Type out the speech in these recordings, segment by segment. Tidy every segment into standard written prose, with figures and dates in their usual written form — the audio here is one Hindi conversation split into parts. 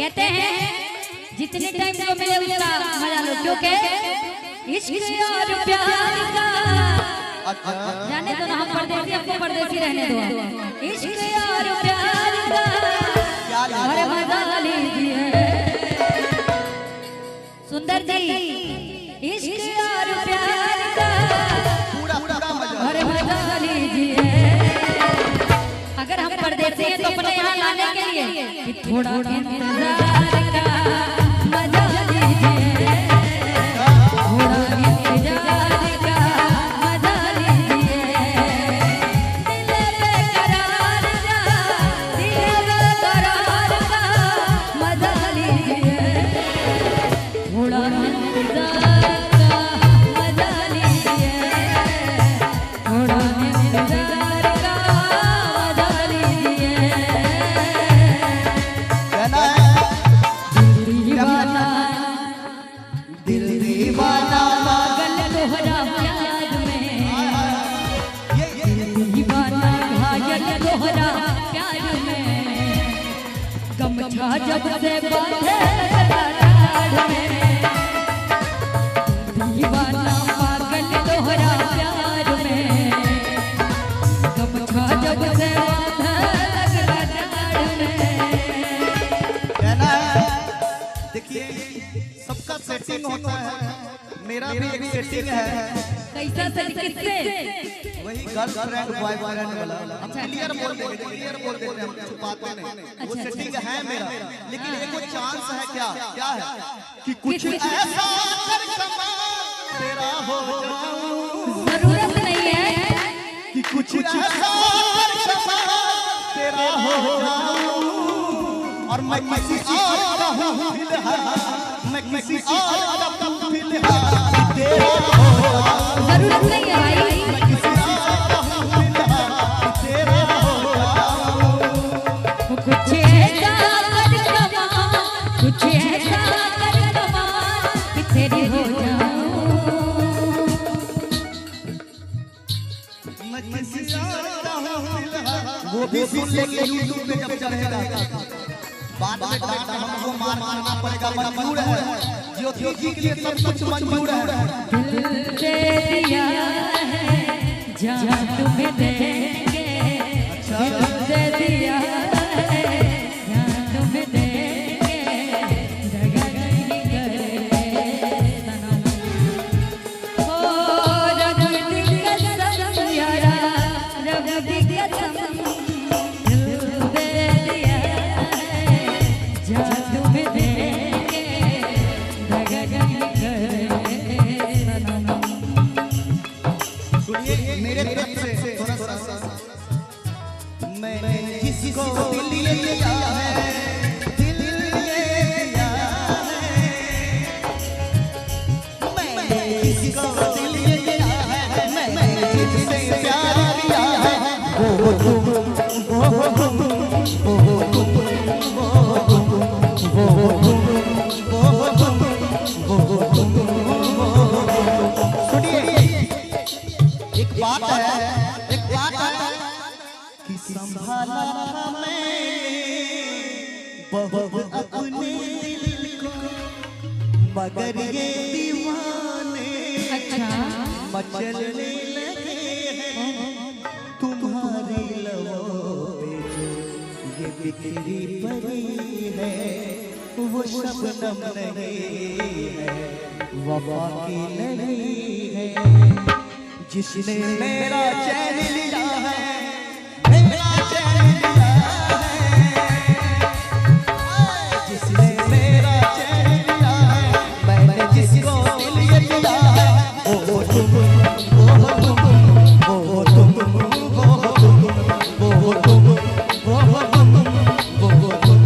कहते हैं जितने टाइम को मिले उसका मजा लो, क्योंकि इश्क और प्यार का जाने दो ना, हम परदेसी आपको परदेसी रहने दो। इश्क और प्यार का अरे मजा लीजिए सुंदर जी, इश्क और प्यार का अरे मजा लीजिए। अगर हम परदेसी हैं तो अपने यहाँ लाने के लिए थोड़ा इंतजार का मजा लीजिए, थोड़ा इंतजार का मजा लीजिए। दिल बेकरार का, दिल बेकरार का मजा लीजिए, थोड़ा इंतजार का मजा लीजिए, थोड़ा इंतजार का मजा लीजिए। दिल दीवाना पागल तोहरा प्यार में, दिल दीवाना घायल तोहरा प्यार में। गमछा जब से बांधे लाड में, दीवाना पागल तोहरा प्यार में। गमछा जब से बांधे लाड में। देखिए सबका सेटिंग होता है, मेरा भी एक सेटिंग है। कैसा सेटिंग किससे? वही गर्लफ्रेंड बॉयफ्रेंड वाला। हम क्लियर बोल देंगे, क्लियर बोल देते हैं, हम छुपाते नहीं। वो सेटिंग है मेरा, लेकिन एक चांस है। क्या क्या है कि कुछ ऐसा कर कमाल तेरा हो जाऊं। जरूरत नहीं है कि कुछ ऐसा कर कमाल तेरा हो जाऊं, और मैं किसी और का हूं फिलहाल, मैं किसी और का हूं फिलहाल तेरा हो जाऊं। जरूरत नहीं है भाई, मैं किसी और का हूं फिलहाल तेरा हो जाऊं। कुछ ऐसा कर कमाल, कुछ ऐसा कर कमाल कि तेरी हो जाऊं। मैं किसी और का हूं फिलहाल। वो भी सुन लेंगे यूट्यूब पे जब चढ़ेगा, बाद में डांट हमको मार मारना पड़ेगा, मंजूर है। ज्योति के लिए सब कुछ मंजूर है। दिल दे दिया है जान तुम्हें देंगे, दिल दे दिया है जान तुम्हें देंगे। दगा नहीं करे सनम, ओ रब दी कसम यारा, रब दी कसम। दिल दे दिया है जान तुम्हें देंगे, दगा नहीं करे सनम। सुनिए मेरे तरफ से थोड़ा सा, मैंने जिसको दिल ये दिया है, दिल ये दिया है, मैंने जिसको दिल ये दिया है, मैंने जिससे प्यार किया है, वो तुम, वो तुम, वो तुम, वो तुम, वो तुम, वो तुम, वो तुम। सुनिए एक बात है कि संभाला मैंने बहुत अपने दिल को, मगर ये दीवाने मचलने लगे हैं तुम्हारे लबों पे जो ये बिखरी पड़ी है। वो शबनम नहीं है, वफा की नहीं है, जिसने मेरा चैन लिया है, मेरा चैन लिया है, जिसने मेरा चैन लिया है, मैंने जिसको दिल ये दिया है, वो तुम, वो तुम, वो तुम, वो तुम, वो तुम, वो तुम, वो तुम,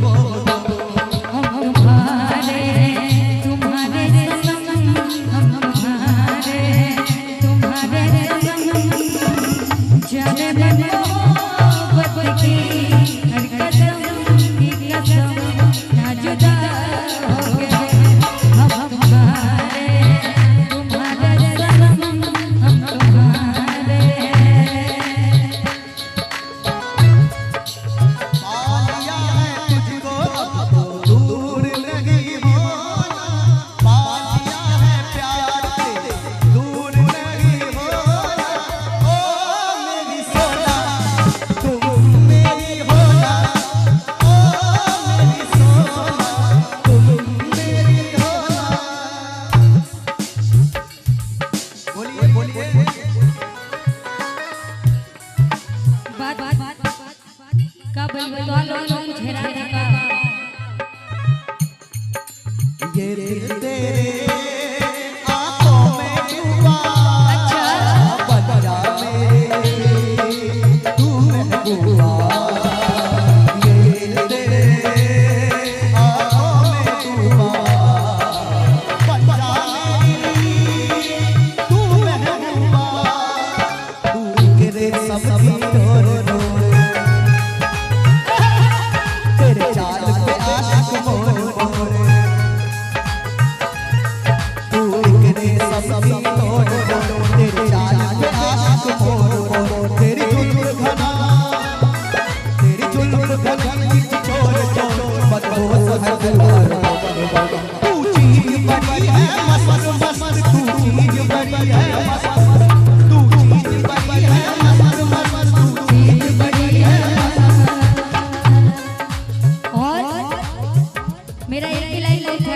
वो तुम। हम तुम्हारे तुम्हारे सनम, हम तुम्हारे तुम्हारे सनम। जाने मन मोहब्बत की हर कसम की कसम ना जुदा हो गए। हम तुम्हारे तुम्हारे सनम, हम तुम्हारे। आ लिया है तुझको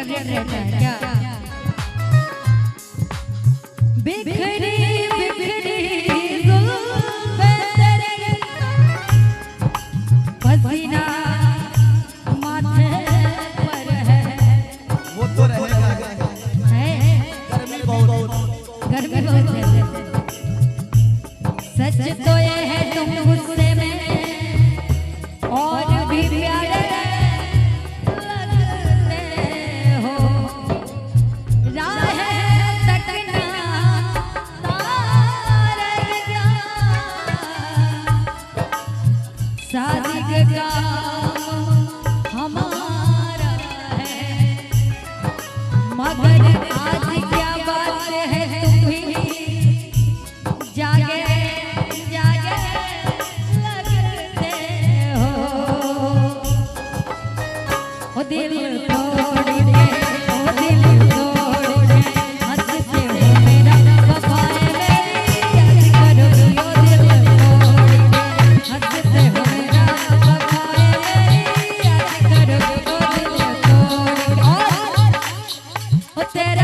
फेवरेट रहता है क्या? बिखरी बिखरी जुल्फे तेरी, पसीना माथे पर है। वो तो रहेगा, गर्मी बहुत है। सच तो ये है तुम गुस्से में और भी प्यारे लगते हो। राह तकना तारे क्या, शादी के काम हमारा है, मगर आज क्या बात है तुम भी जागे जागे लगते हो। ओ दिल तोड़ के, ओ दिल तोड़ के हंसते हो मेरा वफाए मेरी याद करोगी। ओ दिल तोड़ के हंसते हो मेरा वफाए मेरी याद करोगी। ओ दिल तोड़ के ओ तेरे